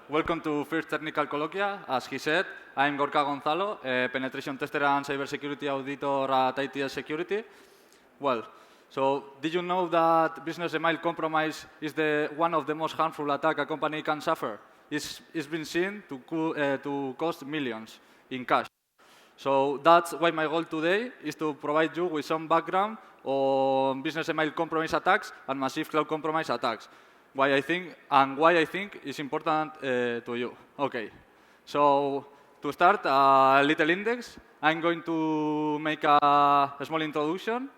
welcome to First Technical Colloquia. As he said, I'm Gorka Gonzalo, a penetration tester and cybersecurity auditor at ITS Security. Well, so did you know that business email compromise is one of the most harmful attacks a company can suffer? It's been seen to cost millions in cash. So that's why my goal today is to provide you with some background on business email compromise attacks and massive cloud compromise attacks. Why I think is important to you. Okay, so to start a little index, I'm going to make a small introduction.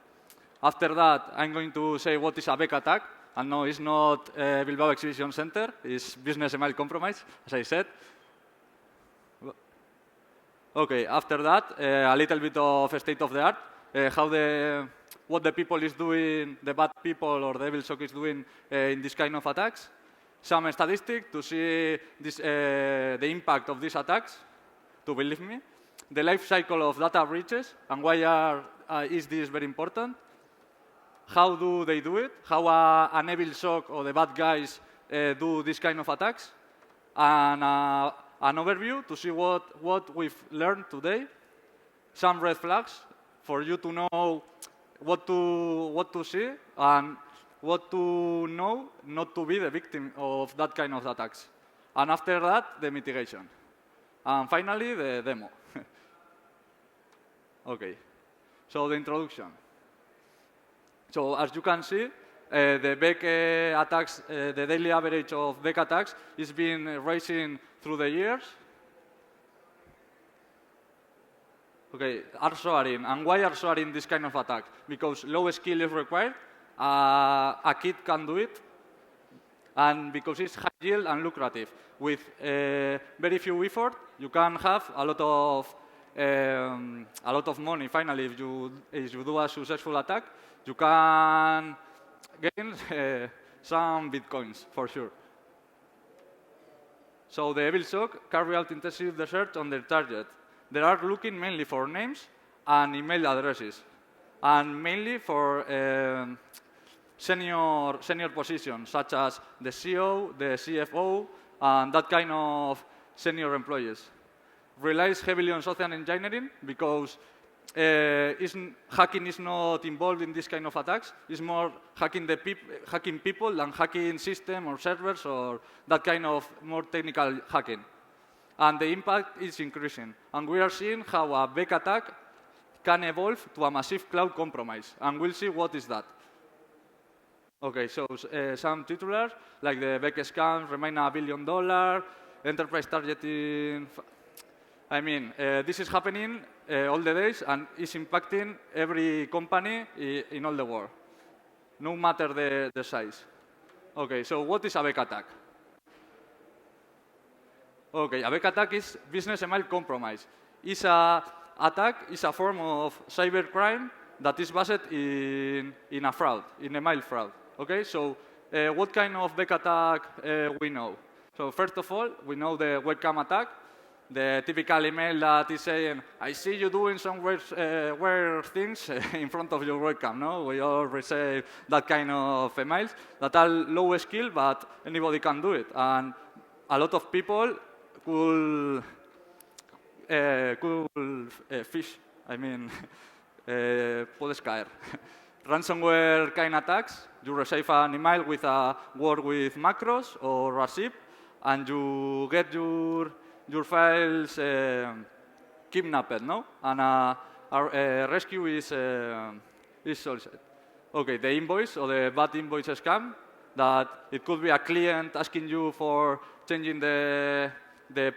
After that, I'm going to say what is a BEC attack. And no, it's not Bilbao Exhibition Center, it's business email compromise, as I said. Okay, after that, a little bit of a state of the art, what the people is doing, the bad people or the evil SOC is doing in this kind of attacks. Some statistics to see the impact of these attacks, to believe me. The life cycle of data breaches and why is this very important. How do they do it? How an evil SOC or the bad guys do this kind of attacks. And an overview to see what we've learned today. Some red flags for you to know what to see and what to know not to be the victim of that kind of attacks. And after that, the mitigation. And finally, the demo. Okay, so the introduction. So as you can see, the BEC attacks, the daily average of BEC attacks is been rising through the years. Okay, are soaring. And why are soaring this kind of attack? Because low skill is required, a kid can do it, and because it's high yield and lucrative. With very few effort, you can have a lot of money. Finally, if you do a successful attack, you can gain some bitcoins for sure. So the evil SOC carry out intensive research on their target. They are looking mainly for names and email addresses, and mainly for senior positions, such as the CEO, the CFO, and that kind of senior employees. Relies heavily on social engineering because hacking is not involved in this kind of attacks. It's more hacking people than hacking system or servers or that kind of more technical hacking. And the impact is increasing. And we are seeing how a BEC attack can evolve to a massive cloud compromise. And we'll see what is that. Okay, so some titulars, like the BEC scam, remain $1 billion, enterprise targeting. I mean, this is happening all the days and is impacting every company in all the world, no matter the size. Okay, so what is a BEC attack? Okay, a BEC attack is business email compromise. It's a form of cybercrime that is based in a fraud, in email fraud. Okay, so what kind of BEC attack we know? So first of all, we know the webcam attack, the typical email that is saying, I see you doing some weird things in front of your webcam, no? We all receive that kind of emails that are low skill, but anybody can do it. And a lot of people could fish, I mean, puedes caer. Ransomware kind attacks, you receive an email with a word with macros or a zip, and you get your files kidnapped, no? And our rescue is solved. Okay, the invoice or the bad invoice scam, that it could be a client asking you for changing the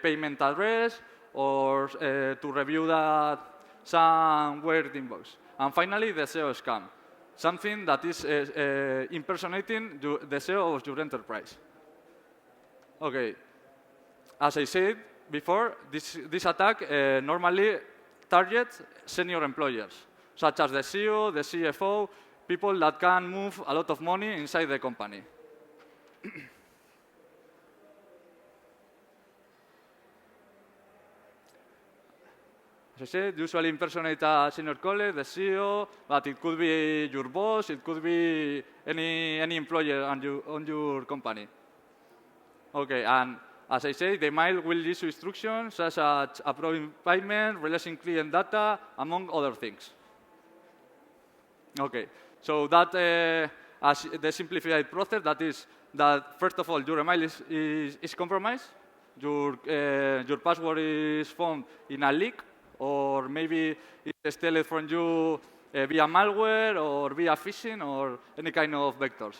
payment address or to review that some weird invoice. And finally, the SEO scam, something that is impersonating the SEO of your enterprise. Okay, as I said before, this attack normally targets senior employers, such as the CEO, the CFO, people that can move a lot of money inside the company. As I said, usually impersonate a senior colleague, the CEO, but it could be your boss, it could be any employer on your company. Okay, and as I say, the email will issue instructions such as approving payment, releasing client data, among other things. Okay, so that as the simplified process, that is that first of all your email is compromised, your password is found in a leak, or maybe it's stolen from you via malware or via phishing or any kind of vectors.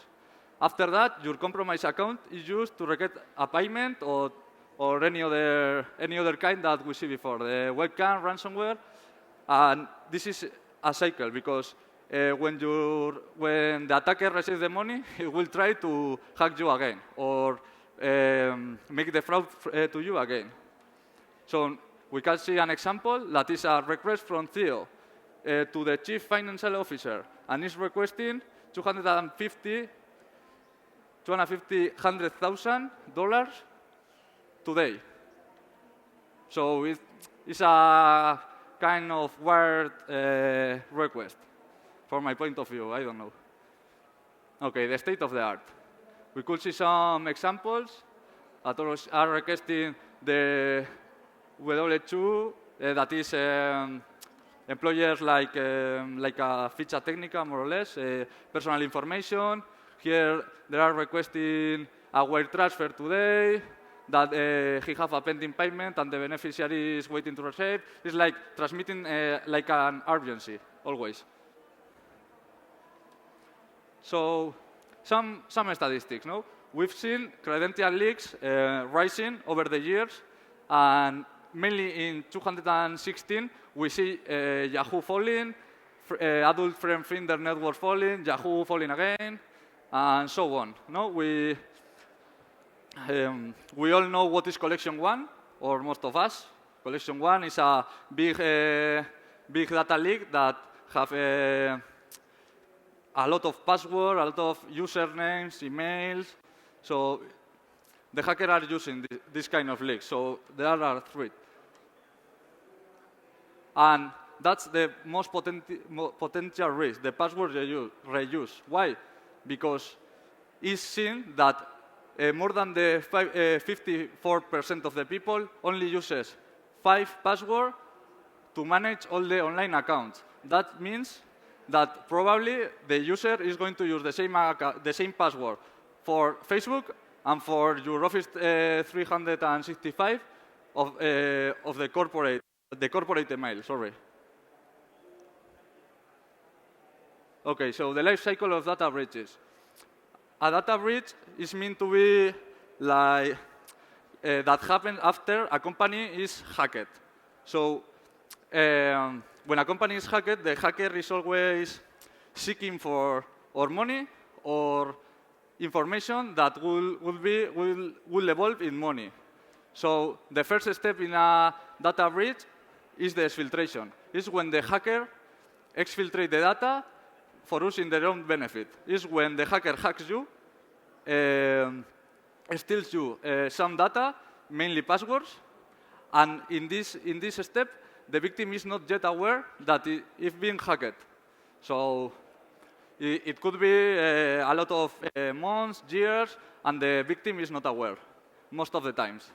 After that, your compromised account is used to get a payment or any other kind that we see before, the webcam, ransomware, and this is a cycle because when the attacker receives the money, he will try to hack you again or make the fraud to you again. So we can see an example that is a request from Theo to the chief financial officer, and is requesting $100,000 today. So it's a kind of weird request, from my point of view. I don't know. Okay, the state of the art. We could see some examples that are requesting the W2, that is employers like a ficha técnica, more or less, personal information. Here, they are requesting a wire transfer today, that he have a pending payment and the beneficiary is waiting to receive. It's like transmitting like an urgency, always. So, some statistics, no? We've seen credential leaks rising over the years, and mainly in 2016, we see Yahoo falling, adult friend Finder network falling, Yahoo falling again, and so on. No, we all know what is Collection 1, or most of us. Collection 1 is a big data leak that have a lot of passwords, a lot of usernames, emails. So the hackers are using this kind of leaks. So there are three. And that's the most potential risk, the password reuse. Why? Because it's seen that more than the 54% of the people only uses 5 passwords to manage all the online accounts. That means that probably the user is going to use the same password for Facebook and for your Office 365 of the corporate email. Sorry. Okay, so the life cycle of data breaches. A data breach is meant to be like that happens after a company is hacked. So when a company is hacked, the hacker is always seeking for or money or information that will evolve in money. So the first step in a data breach is the exfiltration. It's when the hacker exfiltrates the data for us in their own benefit. It's when the hacker hacks you, steals you some data, mainly passwords, and in this step, the victim is not yet aware that it's being hacked. So it could be a lot of months, years, and the victim is not aware, most of the times.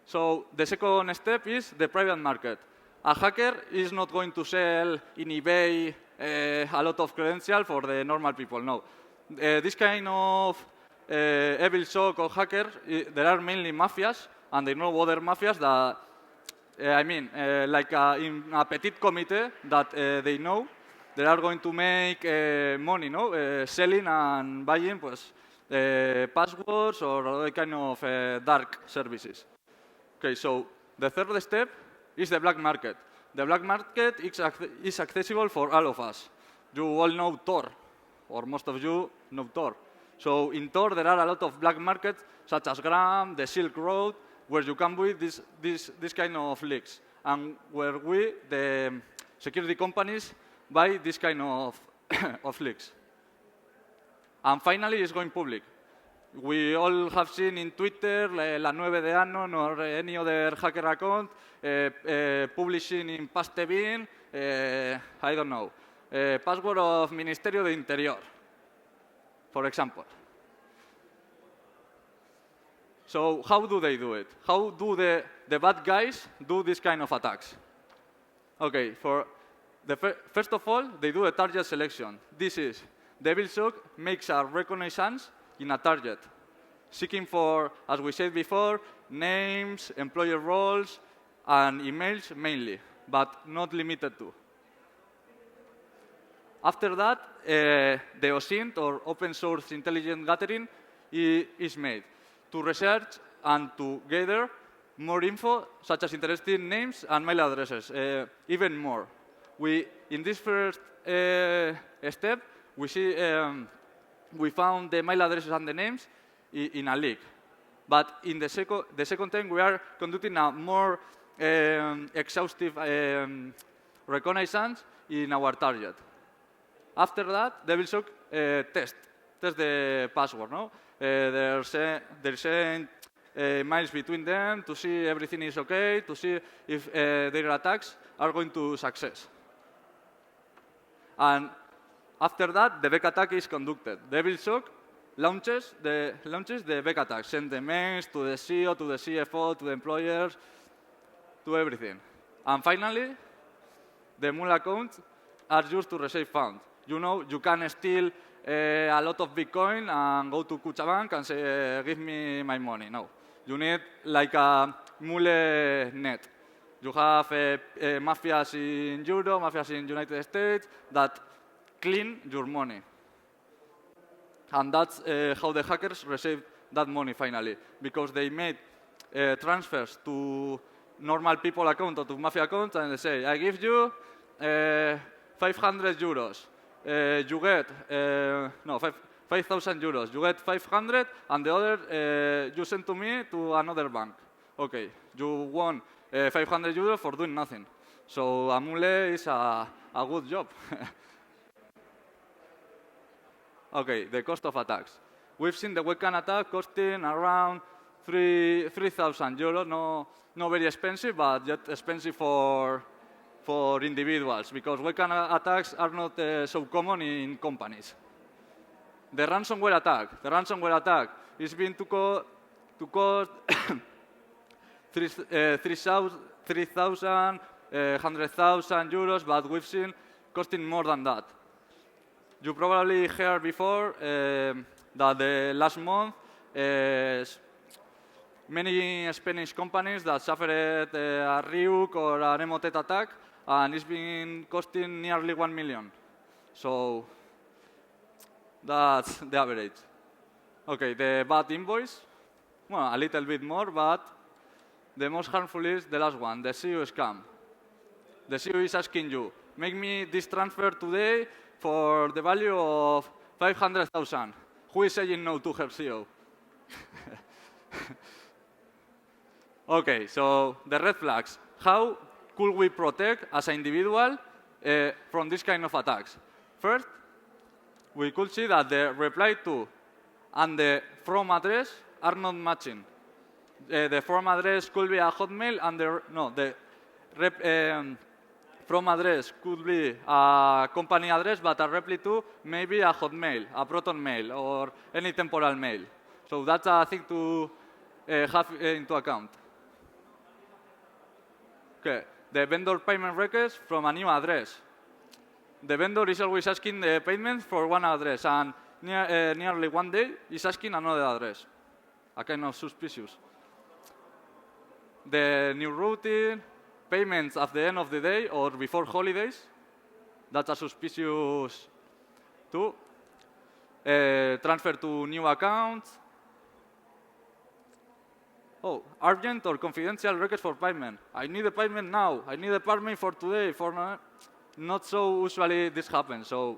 So the second step is the private market. A hacker is not going to sell in eBay a lot of credentials for the normal people, no. This kind of evil shock or hackers, there are mainly mafias, and they know other mafias that, like in a petit comité that they know, they are going to make money, no? Selling and buying passwords or other kind of dark services. Okay, so the third step is the black market. The black market is accessible for all of us. You all know Tor, or most of you know Tor. So in Tor, there are a lot of black markets, such as Gram, the Silk Road, where you can buy this kind of leaks, and where we, the security companies, buy this kind of, of leaks. And finally, it's going public. We all have seen in Twitter, La 9 de Anon, or any other hacker account, publishing in Pastebin, I don't know, password of Ministerio de Interior, for example. So how do they do it? How do the bad guys do this kind of attacks? Okay, first of all, they do a target selection. This is Devilshock makes a reconnaissance in a target, seeking for, as we said before, names, employer roles, and emails mainly, but not limited to. After that, the OSINT, or Open Source Intelligence Gathering, is made to research and to gather more info, such as interesting names and mail addresses, even more. In this first step, we found the mail addresses and the names in a leak. But in the second time, we are conducting a more exhaustive reconnaissance in our target. After that, Devilshock test the password. No, there's miles between them to see everything is okay, to see if their attacks are going to success. And after that, the Beck attack is conducted. Devilshock launches the Beck attack, send the mails to the CEO, to the CFO, to the employers, to everything. And finally, the mule accounts are used to receive funds. You know, you can steal a lot of Bitcoin and go to Kuchabank and say, give me my money. No, you need like a mule net. You have mafias in Europe, mafias in United States that clean your money. And that's how the hackers received that money finally, because they made transfers to normal people account or to mafia account, and they say, I give you 500 euros. You get, 5,000 euros. You get 500, and the other you send to me to another bank. Okay, you won 500 euros for doing nothing. So a mule is a good job. Okay, the cost of attacks. We've seen the webcam attack costing around 3,000 euros. No very expensive, but just expensive for individuals, because webcam attacks are not so common in companies. The ransomware attack is being to cost 3,000, 100,000 euros, but we've seen costing more than that. You probably heard before that the last month, many Spanish companies that suffered a Ryuk or an Emotet attack, and it's been costing nearly 1 million. So that's the average. Okay, the bad invoice, well, a little bit more, but the most harmful is the last one, the CEO scam. The CEO is asking you, make me this transfer today for the value of 500,000. Who is saying no to her CEO? Okay, so the red flags. How could we protect as an individual from this kind of attacks? First, we could see that the reply to and the from address are not matching. The from address could be a Hotmail, and the from address could be a company address, but a reply to maybe a Hotmail, a Proton Mail, or any temporal mail. So that's a thing to have into account. Okay, the vendor payment request from a new address. The vendor is always asking the payment for one address, and nearly one day is asking another address. A kind of suspicious. The new routine, payments at the end of the day or before holidays, that's a suspicious too. Transfer to new accounts. Oh, urgent or confidential request for payment. I need a payment now. I need a payment for today. Not so usually this happens. So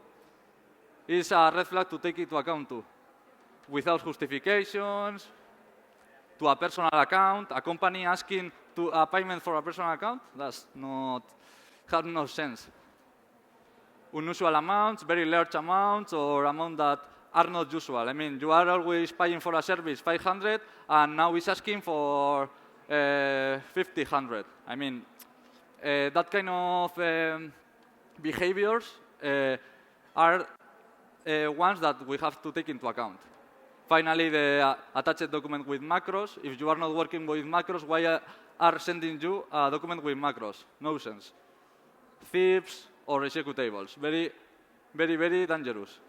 it's a red flag to take into account too. Without justifications, to a personal account, a company asking to a payment for a personal account, has no sense. Unusual amounts, very large amounts, or amounts that are not usual. I mean, you are always paying for a service 500, and now it's asking for 1,500. I mean, that kind of behaviors are ones that we have to take into account. Finally, the attached document with macros. If you are not working with macros, why are sending you a document with macros? No sense. Thieves or executables. Very, very, very dangerous.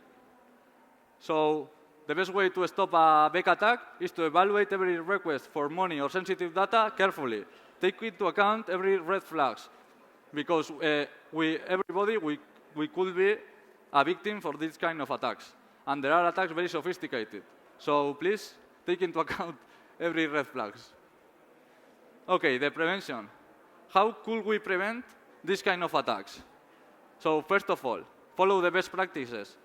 So the best way to stop a back attack is to evaluate every request for money or sensitive data carefully. Take into account every red flags, because everybody could be a victim for this kind of attacks. And there are attacks very sophisticated. So please take into account every red flags. Okay, the prevention. How could we prevent this kind of attacks? So first of all, follow the best practices.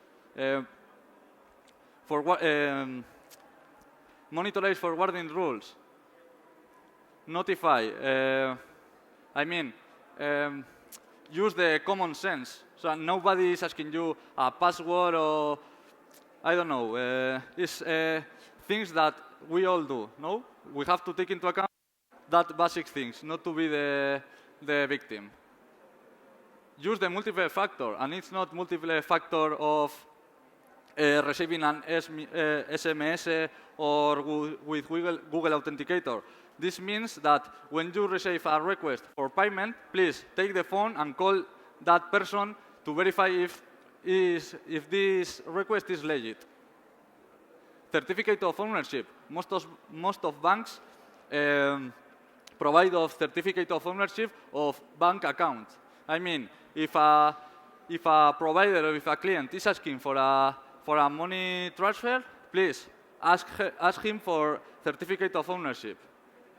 Monitorize forwarding rules. Notify. Use the common sense. So nobody is asking you a password or, I don't know, it's things that we all do, no? We have to take into account that basic things, not to be the victim. Use the multiple factor, and it's not multiple factor of receiving an SMS or with Google Authenticator. This means that when you receive a request for payment, please take the phone and call that person to verify if this request is legit. Certificate of ownership. Most of banks provide a certificate of ownership of bank account. I mean, if a provider or if a client is asking for a money transfer, please ask him for certificate of ownership.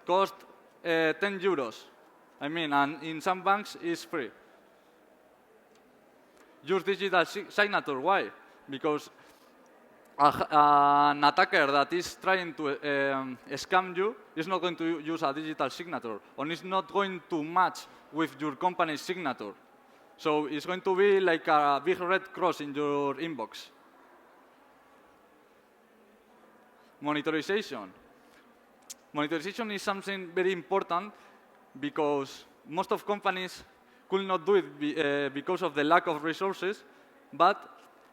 Cost 10 euros. And in some banks it's free. Use digital signature. Why? Because an attacker that is trying to scam you is not going to use a digital signature, or is not going to match with your company's signature. So it's going to be like a big red cross in your inbox. Monitorization. Monitorization is something very important because most of companies could not do it because of the lack of resources, but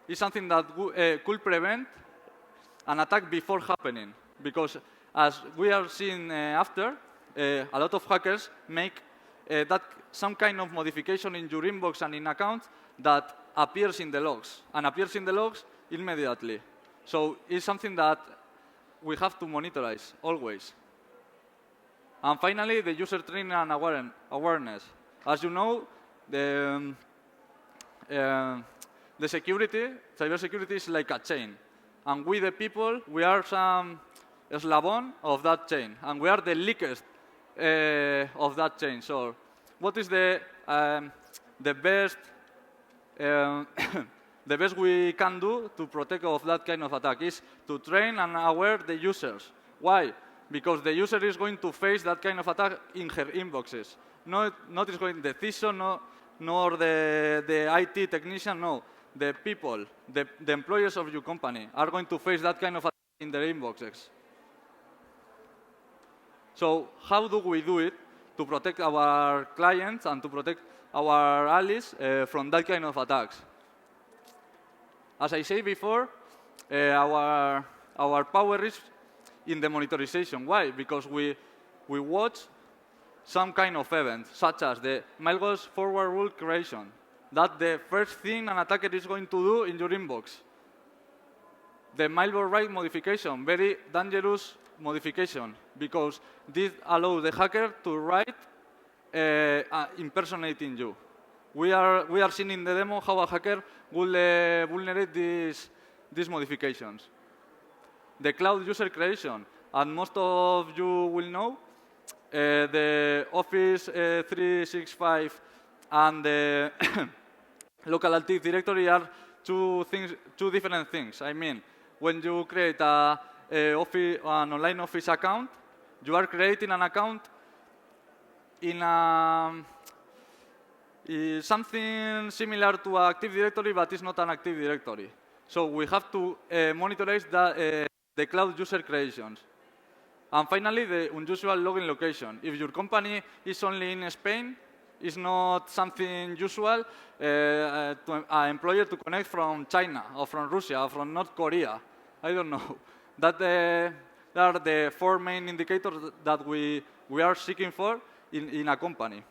it's something that could prevent an attack before happening. Because as we are seeing after, a lot of hackers make some kind of modification in your inbox and in accounts that appears in the logs, and appears in the logs immediately. So it's something that we have to monitorize always. And finally, the user training and awareness. As you know, the cybersecurity is like a chain. And we, the people, we are some eslabon of that chain. And we are the leakest of that chain. So what is the best the best we can do to protect of that kind of attack is to train and aware the users. Why? Because the user is going to face that kind of attack in her inboxes. Not is going the CISO, nor the IT technician, no. The people, the employers of your company are going to face that kind of attack in their inboxes. So how do we do it to protect our clients and to protect our allies from that kind of attacks? As I said before, our power is in the monitorization. Why? Because we watch some kind of event, such as the Milgauss forward rule creation. That's the first thing an attacker is going to do in your inbox. The malware write modification, very dangerous modification, because this allows the hacker to write impersonating you. We are seeing in the demo how a hacker will vulnerate these modifications. The cloud user creation, and most of you will know, the Office 365 and the local Active Directory are two different things. I mean, when you create an online Office account, you are creating an account in something similar to Active Directory, but it's not an Active Directory. So we have to monitorize the cloud user creations. And finally, the unusual login location. If your company is only in Spain, it's not something usual to an employer to connect from China or from Russia or from North Korea. I don't know. That are the 4 main indicators that we are seeking for in a company.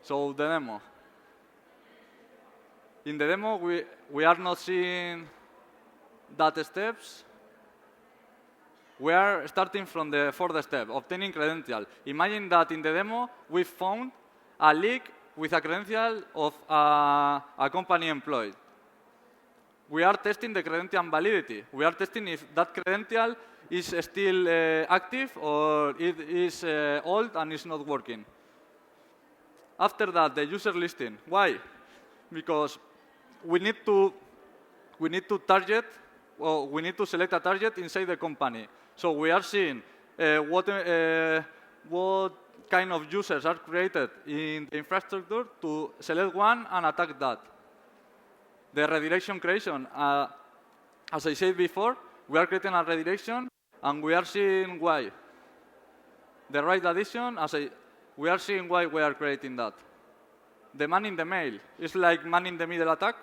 So the demo. In the demo, we are not seeing that steps. We are starting from the fourth step, obtaining credential. Imagine that in the demo, we found a leak with a credential of a company employee. We are testing the credential validity. We are testing if that credential is still active or it is old and is not working. After that, the user listing. Why? Because we need to target, or we need to select a target inside the company. So we are seeing what kind of users are created in the infrastructure to select one and attack that. The redirection creation, as I said before, we are creating a redirection and we are seeing why. The right addition, we are seeing why we are creating that. The man in the mail is like man in the middle attack,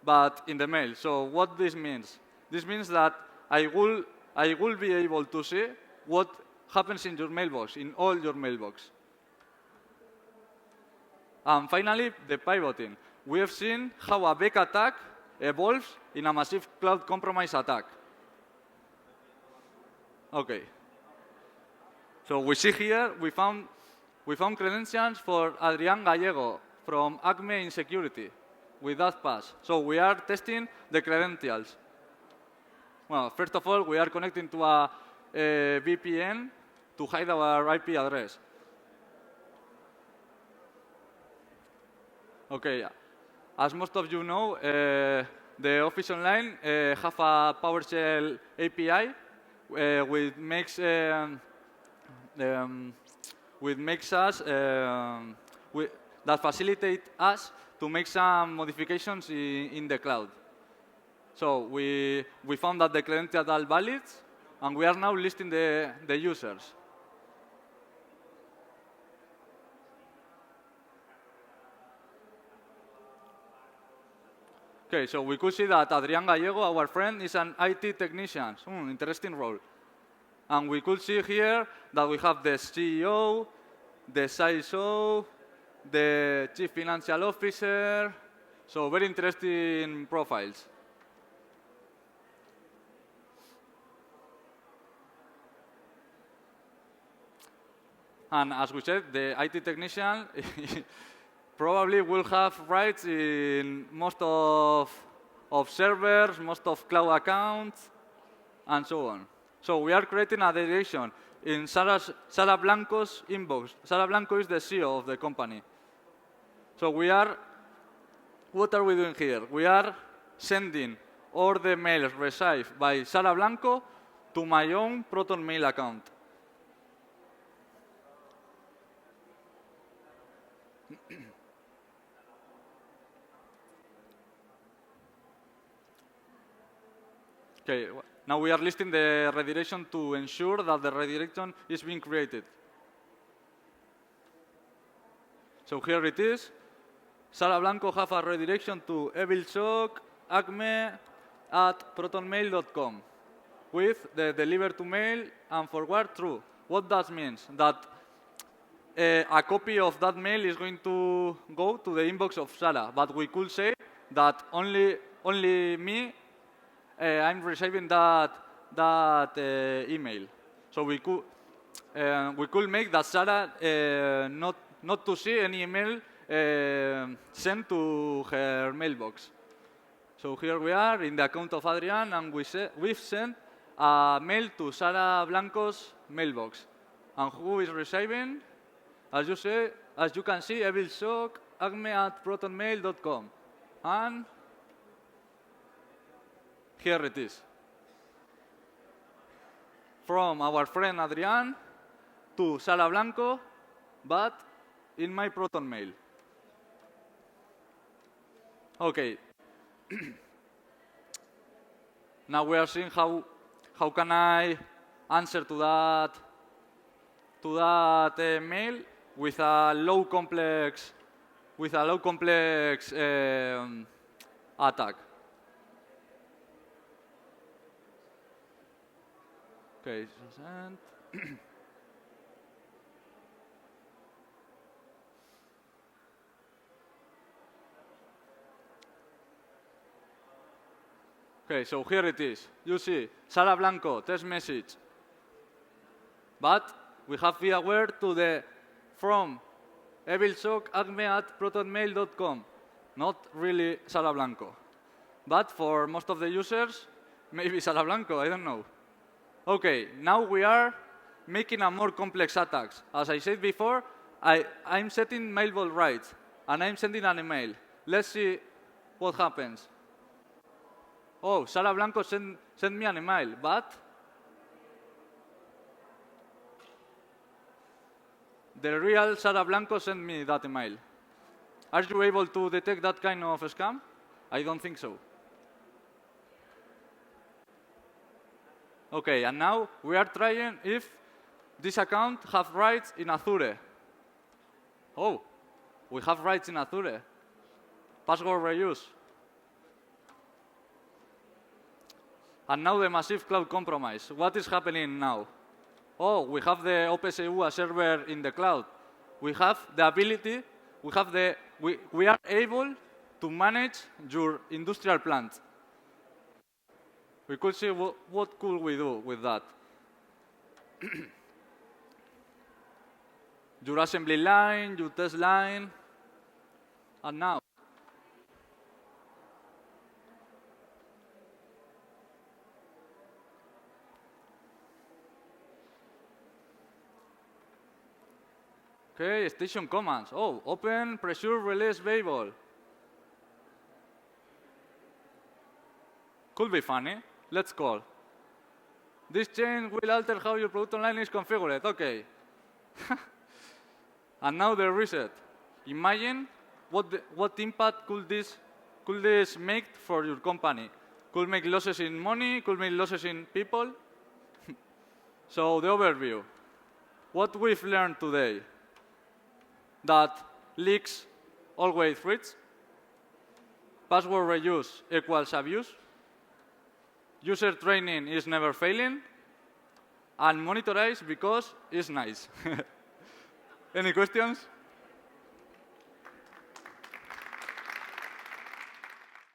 but in the mail. So what this means? This means that I will be able to see what happens in your mailbox, in all your mailbox. And finally, the pivoting. We have seen how a Beck attack evolves in a massive cloud compromise attack. Okay. So we see here, we found credentials for Adrián Gallego from Acme Insecurity with that pass. So we are testing the credentials. Well, first of all, we are connecting to a VPN to hide our IP address. Okay, as most of you know, the Office Online have a PowerShell API which makes us that facilitate us to make some modifications in the cloud. So we found that the credentials are valid, and we are now listing the users. Okay, so we could see that Adrián Gallego, our friend, is an IT technician. Interesting role. And we could see here that we have the CEO, the CISO, the Chief Financial Officer. So very interesting profiles. And as we said, the IT technician probably will have rights in most of servers, most of cloud accounts, and so on. So we are creating a direction in Sara Blanco's inbox. Sara Blanco is the CEO of the company. So what are we doing here? We are sending all the mails received by Sara Blanco to my own Proton Mail account. Okay, now we are listing the redirection to ensure that the redirection is being created. So here it is. Sara Blanco have a redirection to evilshock@protonmail.com with the deliver to mail and forward true. What that means? That a copy of that mail is going to go to the inbox of Sara, but we could say that only me I'm receiving that email. So we could make that Sara not to see any email sent to her mailbox. So here we are in the account of Adrián, and we've sent a mail to Sara Blanco's mailbox. And who is receiving? As you can see, evilshock@protonmail.com. And here it is. From our friend Adrián to Sara Blanco, but in my Proton Mail. Okay. Now we are seeing how can I answer to that mail with a low complex attack. Okay, and okay, so here it is. You see, Sara Blanco, test message. But we have be aware to the from evilsockacme@protonmail.com. Not really Sara Blanco. But for most of the users, maybe Sara Blanco, I don't know. Okay, now we are making a more complex attacks. As I said before, I'm setting mailbox rights, and I'm sending an email. Let's see what happens. Oh, Sara Blanco sent me an email, but the real Sara Blanco sent me that email. Are you able to detect that kind of scam? I don't think so. Okay, and now we are trying if this account have rights in Azure. Oh, we have rights in Azure. Password reuse. And now the massive cloud compromise. What is happening now? Oh, we have the OpenSU server in the cloud. We have the ability, we are able to manage your industrial plant. We could see what could we do with that. Your assembly line, your test line, and now. Okay, station commands. Oh, open, pressure, release, variable. Could be funny. Let's call. This change will alter how your production line is configured. Okay. And now the reset. Imagine what impact could this make for your company. Could make losses in money, could make losses in people. So the overview. What we've learned today. That leaks always threats. Password reuse equals abuse. User training is never failing. And monitorize because it's nice. Any questions?